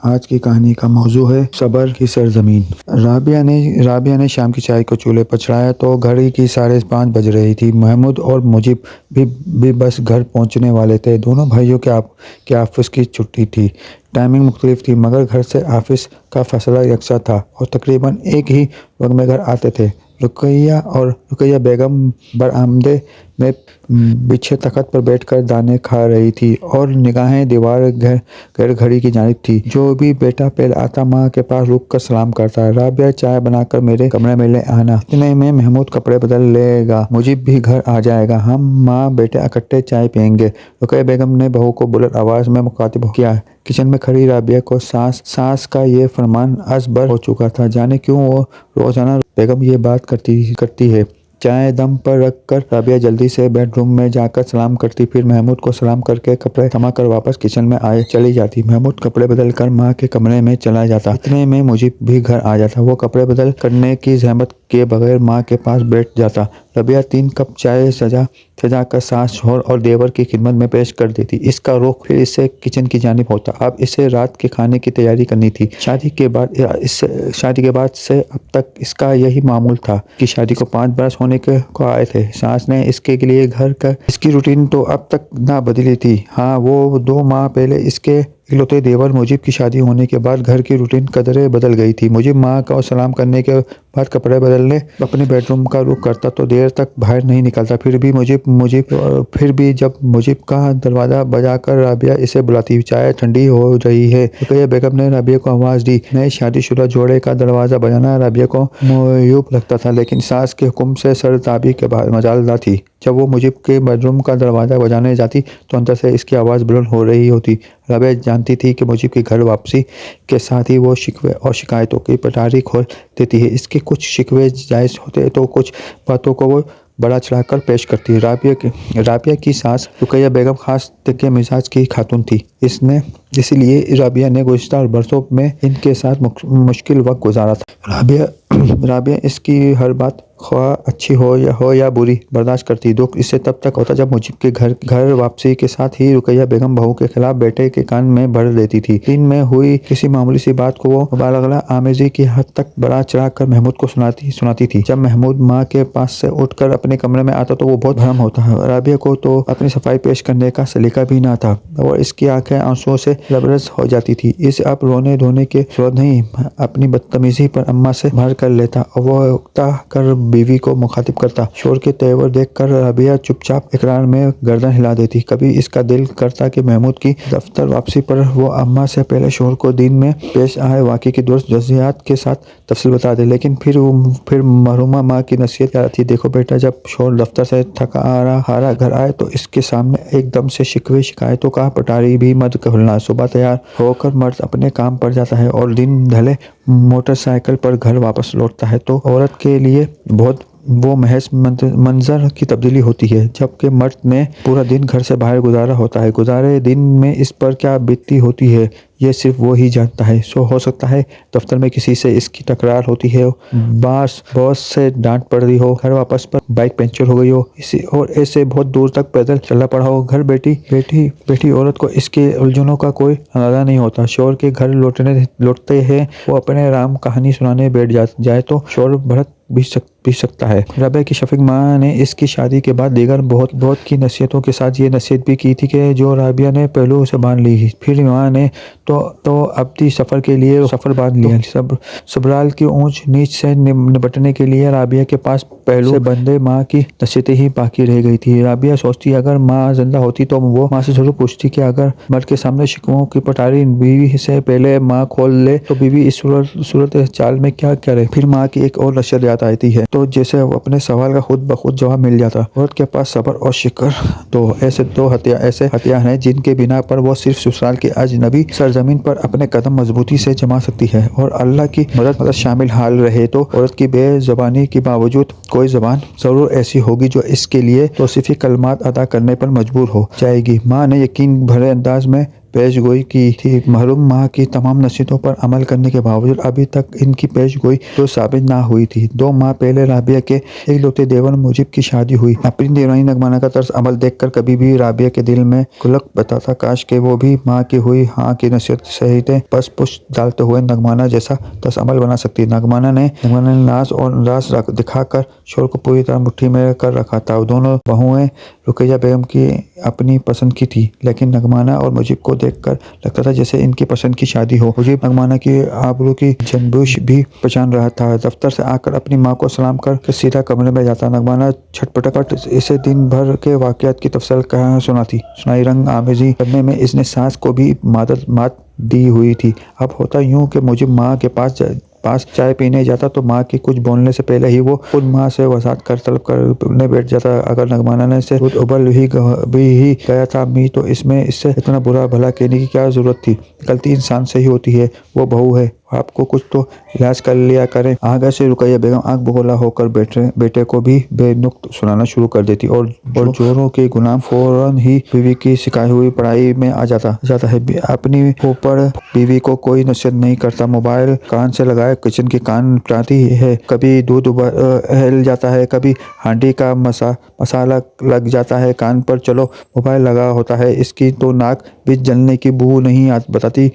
आज की कहानी का मौजू है सबर की सरजमीन। राबिया ने शाम की चाय को चूल्हे पर चढ़ाया तो घड़ी की 5:30 बज रही थी। महमूद और मुजीब भी बस घर पहुंचने वाले थे। दोनों भाइयों के ऑफिस की छुट्टी थी। टाइमिंग मुख्तलिफ थी मगर घर से ऑफिस का फासला यकसा था और तकरीबन एक ही वक्त में घर आते थे। रुकैया बेगम बरामदे में बिछे तख्त पर बैठकर दाने खा रही थी और निगाहें दीवार घर घड़ी की जानिब थी। जो भी बेटा पहले आता माँ के पास रुक कर सलाम करता। राबिया, चाय बनाकर मेरे कमरे में ले आना। इतने में महमूद कपड़े बदल लेगा, मुजीब भी घर आ जाएगा, हम माँ बेटे इकट्ठे चाय पियेंगे। रुकैया बेगम ने बहू को बुलंद आवाज में मुखातिब किया। किचन में खड़ी राबिया को सास का ये फरमान असबर हो चुका था। जाने क्यों वो रोजाना बेगम ये बात करती है। चाय दम पर रख कर राबिया जल्दी से बेडरूम में जाकर सलाम करती, फिर महमूद को सलाम करके कपड़े थमा कर वापस किचन में चली जाती। महमूद कपड़े बदल कर माँ के कमरे में चला जाता। इतने में मुझे भी घर आ जाता। वो कपड़े बदल करने की जहमत के बगैर माँ के पास बैठ जाता। राबिया 3 कप चाय सजा कर सास, शौहर और देवर की खिदमत में पेश कर देती। इसका रुख फिर इससे किचन की जानिब होता। अब इसे रात के खाने की तैयारी करनी थी। शादी के बाद से अब तक इसका यही मामूल था कि शादी को 5 बरस होने को आए थे। सास ने इसके लिए इसकी रूटीन तो अब तक ना बदली थी। हाँ, वो 2 माह पहले इसके इकलौते देवर मुजीब की शादी होने के बाद घर की रूटीन कदरे बदल गई थी। मुजीब माँ का सलाम करने के बाद कपड़े बदलने अपने बेडरूम का रुख करता तो देर तक बाहर नहीं निकलता। फिर भी जब मुजीब का दरवाजा बजाकर राबिया इसे बुलाती, चाय ठंडी हो रही है। रुकैया बेगम ने राबिया को आवाज दी। नए शादीशुदा जोड़े का दरवाजा बजाना राबिया को मुयूब लगता था, लेकिन सास के हुक्म से सरताबी के बाद मजाल न थी। जब वो मुजीब के बेडरूम का दरवाजा बजाने जाती तो अंदर से इसकी आवाज़ बुलंद हो रही होती। राबिया जानती थी कि मुजीब की घर वापसी के साथ ही वो शिकवे और शिकायतों की पटारी खोल देती है। इसके कुछ शिकवे जायज़ होते तो कुछ बातों को वो बड़ा चढ़ाकर पेश करती। राबिया की सास रुकैया बेगम खास के मिजाज की खातून थी। इसीलिए राबिया ने गुज़िश्ता बरसों में इनके साथ मुश्किल वक्त गुजारा था। राबिया इसकी हर बात ख्वाह अच्छी हो या बुरी बर्दाश्त करती। दुख इससे तब तक होता जब मुजीब के घर वापसी के साथ ही रुकैया बेगम बहू के खिलाफ बेटे के कान में भर देती थी। दिन में हुई किसी मामूली सी बात को वो मुबालगा आमेजी की हद तक बड़ा चढ़ा कर महमूद को सुनाती थी। जब महमूद माँ के पास से उठकर अपने कमरे में आता तो वो बहुत भ्रम होता। राबिया को तो अपनी सफाई पेश करने का सलीका भी ना था और इसकी आंखें आंसुओं से लबरेज हो जाती थी। इसे अब रोने धोने के जरूरत नहीं, अपनी बदतमीजी पर अम्मा से बाहर कर लेता और वो उकता कर बीवी को मुखातिब करता। शोर के तेवर देखकर राबिया चुपचाप इकरार में गर्दन हिला देती। कभी इसका दिल करता कि महमूद की दफ्तर वापसी पर वो अम्मा से पहले शोर को दिन में पेश आए वाक़े की दुरुस्त जज़ियात के साथ तफसील बता दे, लेकिन फिर मरहुमा माँ की नसीहत याद आती। देखो बेटा, जब शोर दफ्तर से थका हारा घर आए तो इसके सामने एकदम से शिकवे शिकायतों का पटारी भी मत खोलना। सुबह तैयार होकर मर्द अपने काम पर जाता है और दिन ढले मोटरसाइकिल पर घर वापस लौटता है तो औरत के लिए वो महज मंजर की तब्दीली होती है, जबकि मर्द ने पूरा दिन घर से बाहर गुजारा होता है। गुजारे दिन में इस पर क्या बीतती होती है ये सिर्फ वो ही जानता है। हो सकता है दफ्तर में किसी से इसकी तकरार होती है, बॉस से डांट पड़ रही हो, घर वापस पर बाइक पंचर हो गई हो, और ऐसे बहुत दूर तक पैदल चलना पड़ा हो। घर बैठी औरत को इसके उलझनों का कोई अंदाजा नहीं होता। शोर के घर लौटते हैं वो अपने राम कहानी सुनाने बैठ जाए तो शोर भड़क भी सकता है। राबिया की शफीक माँ ने इसकी शादी के बाद दीगर बहुत की नसीहतों के साथ ये नसीहत भी की थी कि जो राबिया ने पहलू से बांध ली। फिर माँ ने तो अबदी सफ़र के लिए सफ़र बांध लिया। सबराल की ऊंच नीच से निपटने के लिए राबिया के पास पहलू से बंदे माँ की नसीहतें ही बाकी रह गई थी। राबिया सोचती अगर माँ जिंदा होती तो वो माँ से जरूर पूछती कि अगर मर्द के सामने शिकवों की पटारी बीवी से पहले माँ खोल ले तो बीवी इस सूरत चाल में क्या करे। फिर माँ की एक और नसीहत याद आती है तो जैसे अपने सवाल का खुद ब खुद जवाब मिल जाता। औरत के पास सब्र और शिकर ऐसे हथियार हैं जिनके बिना पर वो सिर्फ ससुराल के अजनबी सरजमीन पर अपने कदम मजबूती से जमा सकती है और अल्लाह की मदद शामिल हाल रहे तो औरत की बेज़बानी के बावजूद कोई ज़बान ज़रूर ऐसी होगी जो इसके लिए तौसीफी कलमात अदा करने पर मजबूर हो जाएगी। माँ ने यकीन भरे अंदाज में पेशगोई की थी। मरहूम माँ की तमाम नसीहतों पर अमल करने के बावजूद अभी तक इनकी पेशगोई तो साबित ना हुई थी। 2 माह पहले राबिया के इकलौते देवर मुजीब की शादी हुई। अपनी देवरानी नगमाना का तर्स अमल देखकर कभी भी राबिया के दिल में खुलक बताता, काश के वो भी माँ की हुई हाँ की नसीहत सहित बस पुष्ट डालते हुए नगमाना जैसा तर्स अमल बना सकती। नगमाना ने नाज और रास दिखाकर शोर को पूरी तरह मुट्ठी में कर रखा था। दोनों बहुएं रुकैया बेगम की अपनी पसंद की थी, लेकिन नगमाना और मुजीब को देखकर लगता था जैसे इनकी पसंद की शादी हो। मुजीब नगमाना की आबरू की जनबूश भी पहचान रहा था। दफ्तर से आकर अपनी माँ को सलाम कर सीधा कमरे में जाता। नगमाना छटपटाकर इसे दिन भर के वाकयात की तफसील कहाँ सुनाई रंग आमेजी करने में इसने सास को भी मात दी हुई थी। अब होता यूं कि मुझे माँ के पास चाय पीने जाता तो माँ की कुछ बोलने से पहले ही वो खुद माँ से वसात कर तलब करने बैठ जाता। अगर नगमाना ने से खुद उबल ही गया था, अम्मी तो इससे इतना बुरा भला कहने की क्या जरूरत थी। गलती इंसान से ही होती है, वो बहू है, आपको कुछ तो इलाज कर लिया करें। आगे से रुकैया बेगम आंख बगोला होकर बेटे को भी बेनुक्त सुनाना शुरू कर देती और जोरों के गुलाम फौरन ही बीवी की सिखाई हुई पढ़ाई में आ जाता है। अपनी ऊपर बीवी को कोई नसीहत नहीं करता। मोबाइल कान से लगाए किचन के कान निपटाती है। कभी दूध हिल जाता है, कभी हांडी का मसाला लग जाता है कान पर। चलो मोबाइल लगा होता है, इसकी तो नाक भी जलने की बू नहीं बताती।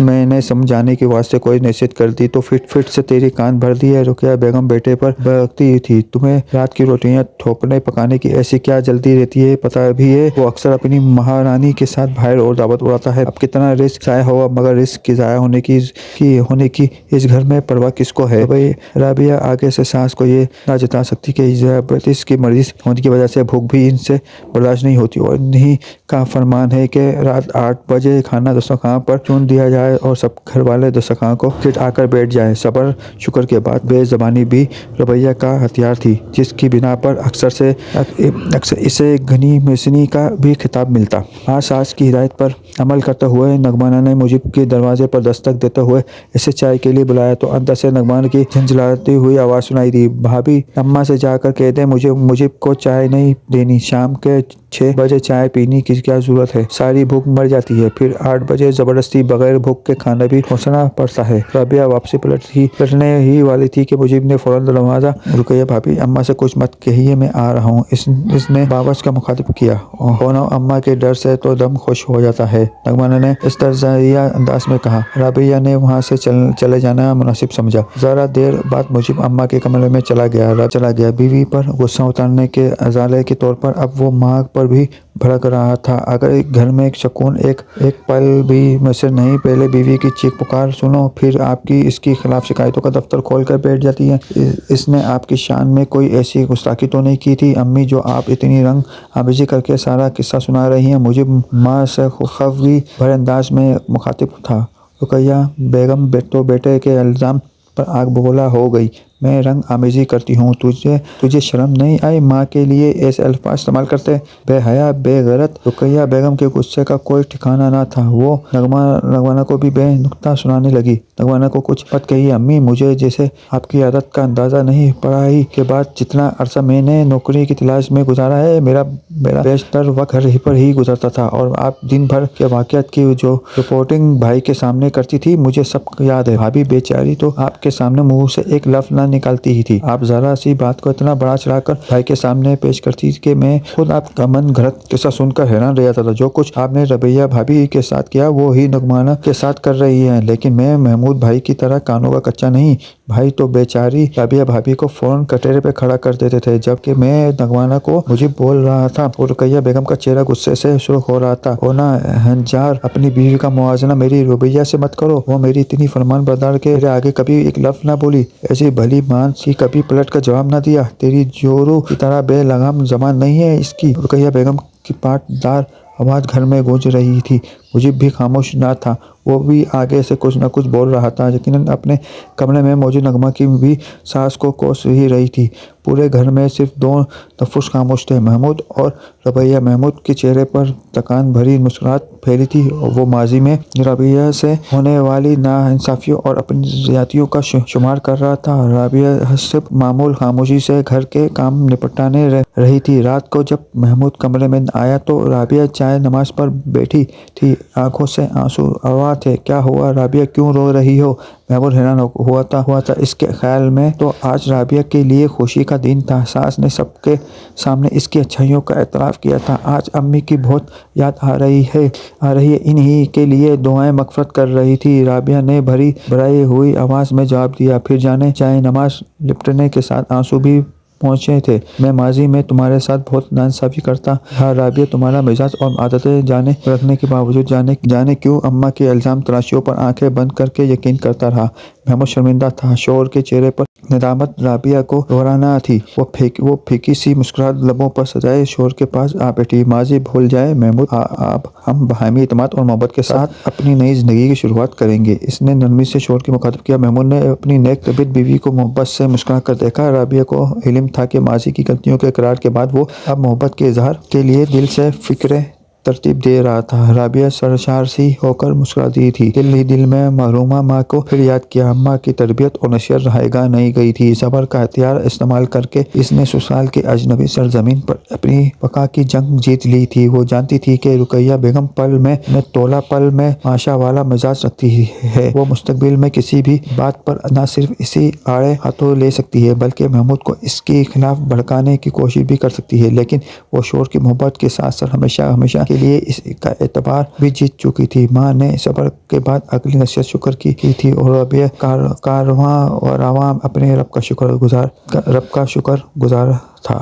मैंने समझाने के वास्ते कोई नसीहत कर दी तो फिट से तेरी कान भर दी है। रुकैया बेगम बेटे पर बकती थी, तुम्हें रात की रोटियां थोपने पकाने की ऐसी क्या जल्दी रहती है, पता भी है वो अक्सर अपनी महारानी के साथ बाहर और दावत उड़ाता है। अब कितना रिस्क जाया हुआ, मगर रिस्क की जाया होने की इस घर में परवाह किसको है। भाई राबिया आगे से सास को ये ना जता सकती कि इस की मर्जी होने की वजह से भूख भी इनसे बर्दाश्त नहीं होती और इन्हीं का फरमान है कि रात 8 बजे खाना दस्तरखान पर चुन दिया जाए और सब घर वाले दस्तरखान को फिट आकर बैठ जाए। सब्र शुक्र के बाद बेज़बानी भी रवैया का हथियार थी, जिसकी बिना पर अक्सर इसे घनी मिसनी का भी खिताब मिलता। आज सास की हिदायत पर अमल करते हुए नगमाना ने मुजीब के दरवाजे पर दस्तक देते हुए इसे चाय के लिए बुलाया तो अंदर से नगमाना की झंझलाती हुई आवाज़ सुनाई दी, भाभी अम्मा से जाकर कह दे मुजीब को चाय नहीं देनी, शाम के 6 बजे चाय पीने की क्या जरूरत है, सारी भूख मर जाती है, फिर 8 बजे जबरदस्ती बगैर भूख के खाना भी पहुंचना पड़ता है। राबिया वापसी पलटने ही वाली थी कि मुजीब ने फौरन दरवाजा, रुकैया भाभी अम्मा से कुछ मत कहिए, मैं आ रहा हूँ, इसने बावच का मुखातिब किया। होना अम्मा के डर से तो दम खुश हो जाता है, नगमाना ने इस तर्जिया अंदाज में कहा। राबिया ने वहाँ से चले जाना मुनासिब समझा। जरा देर बाद मुजीब अम्मा के कमरे में चला गया। बीवी पर गुस्सा उतारने के अजाले के तौर पर अब वो माँ पर भी भड़क रहा था। अगर एक घर में एक सुकून एक पल भी मैसर नहीं, पहले बीवी की चीख पुकार सुनो, फिर आपकी इसके खिलाफ शिकायतों का दफ्तर खोल कर बैठ जाती है। इसने आपकी शान में कोई ऐसी गुस्ताखी तो नहीं की थी अम्मी, जो आप इतनी रंग आमेजी करके सारा किस्सा सुना रही हैं। मुझे माँ से खफगी भरे अंदाज में मुखातिब था। रुकैया बेगम बेटे के इल्ज़ाम पर आग बगोला हो गई। मैं रंग आमेजी करती हूँ, तुझे शर्म नहीं आई माँ के लिए ऐसे अल्फाज इस्तेमाल करते, बेहया बेगैरत। रुकैया बेगम के गुस्से का कोई ठिकाना ना था। वो नगमाना को भी बेनुक्ता सुनाने लगी। नगमाना को कुछ मत कहिए अम्मी, मुझे जैसे आपकी आदत का अंदाज़ा नहीं, पढ़ाई के बाद जितना अरसा मैंने नौकरी की तलाश में गुजारा है, मेरा बेशतर वक्त घर पर ही गुजरता था और आप दिन भर के वाक़यात की जो रिपोर्टिंग भाई के सामने करती थी, मुझे सब याद है। भाभी बेचारी तो आपके सामने मुँह से एक लफ्ज़ ना निकालती ही थी। आप जरा सी बात को इतना बड़ा चढ़ाकर भाई के सामने पेश करती कि मैं खुद आपका मन घरत किस्सा सुनकर हैरान रह जाता था। जो कुछ आपने रवैया भाभी के साथ किया वो ही नगमाना के साथ कर रही है, लेकिन मैं महमूद भाई की तरह कानों का कच्चा नहीं। भाई तो बेचारी रबिया भाभी को फौरन कटोरे पे खड़ा कर देते थे, जबकि मैं नगमाना को मुझे बोल रहा था और रुकैया बेगम का चेहरा गुस्से से सुर्ख हो रहा था। ओ ना हंजार, अपनी बीवी का मुआवजा मेरी रुबैया से मत करो, वो मेरी इतनी फरमान बरदार के मेरे आगे कभी एक लफ्ज ना बोली, ऐसी भली मान सी कभी पलट कर जवाब ना दिया। तेरी जोरों की तरह बेलगाम जबान नहीं है इसकी। रुकैया बेगम की पाटदार आवाज घर में गूंज रही थी। मुजीब भी खामोश ना था। वो भी आगे से कुछ न कुछ बोल रहा था। यकीनन अपने कमरे में मौजूद नगमा की भी सांस को कोस ही रही थी। पूरे घर में सिर्फ दो तफुस खामोश थे, महमूद और रबिया। महमूद के चेहरे पर थकान भरी मुस्कुराहट फैली थी। वो माजी में रबिया से होने वाली नाइंसाफियों और अपनी ज्यादतियों का शुमार कर रहा था। रबिया सिर्फ मामूल खामोशी से घर के काम निपटाने रही थी। रात को जब महमूद कमरे में आया तो रबिया चाय नमाज पर बैठी थी, आंखों से आंसू रवा थे। क्या हुआ रबिया, क्यों रो रही हो? महमूद हैरान हुआ था इसके ख्याल में तो आज रबिया के लिए खुशी का दिन था। सास ने सबके सामने इसकी अच्छाइयों का एतराफ़ किया था। आज अम्मी की बहुत याद आ रही है, इन्हीं के लिए दुआएं मग़फ़िरत कर रही थी। रबिया ने भरी हुई आवाज़ में जवाब दिया। फिर जाने चाहे नमाज निपटने के साथ आंसू भी पहुँचे थे। मैं माजी में तुम्हारे साथ बहुत नाइंसाफ़ी करता था रबिया। तुम्हारा मिजाज और आदतें जाने रखने के बावजूद जाने क्यों अम्मा के इल्ज़ाम तराशियों पर आंखें बंद करके यकीन करता रहा। महमूद शर्मिंदा था। शोर के चेहरे पर नदामत रबिया को दोहराना थी। वो फीकी सी मुस्कुराहट लबों पर सजाए शोर के पास आ बैठी। माजी भूल जाए महमूद, अब हम बाहमी इत्मीनान और मोहब्बत के साथ अपनी नई ज़िंदगी की शुरुआत करेंगे। इसने नरमी से शोर की मुखातिब किया। महमूद ने अपनी नेक तबीयत बीवी को मोहब्बत से मुस्कुरा कर देखा। रबिया को इल्म था कि माजी की गलतियों के इकरार के बाद वो अब मोहब्बत के इजहार के लिए दिल से फिक्र तरतीब दे रहा था। रबिया सरशार सी होकर मुस्कुराती थी। दिल ही दिल में महरूमा माँ को फिर याद किया। अम्मा की तरबियत और नसीहत रहायगा नहीं गई थी। सब्र का हथियार इस्तेमाल करके इसने ससुराल के अजनबी सरजमीन पर अपनी बका की जंग जीत ली थी। वो जानती थी कि रुकैया बेगम पल में तोला पल में आशा वाला मिजाज रखती है। वो मुस्तकबिल में किसी भी बात पर न सिर्फ इसी आड़े हाथों ले सकती है बल्कि महमूद को इसके खिलाफ भड़काने की कोशिश भी कर सकती है। लेकिन वो शोर की मोहब्बत के साथ साथ हमेशा के लिए इसका एतबार भी जीत चुकी थी। माँ ने सब्र के बाद अगली नसीहत शुक्र की थी और रबिया कारवां और आवाम अपने रब का शुक्र गुजार था।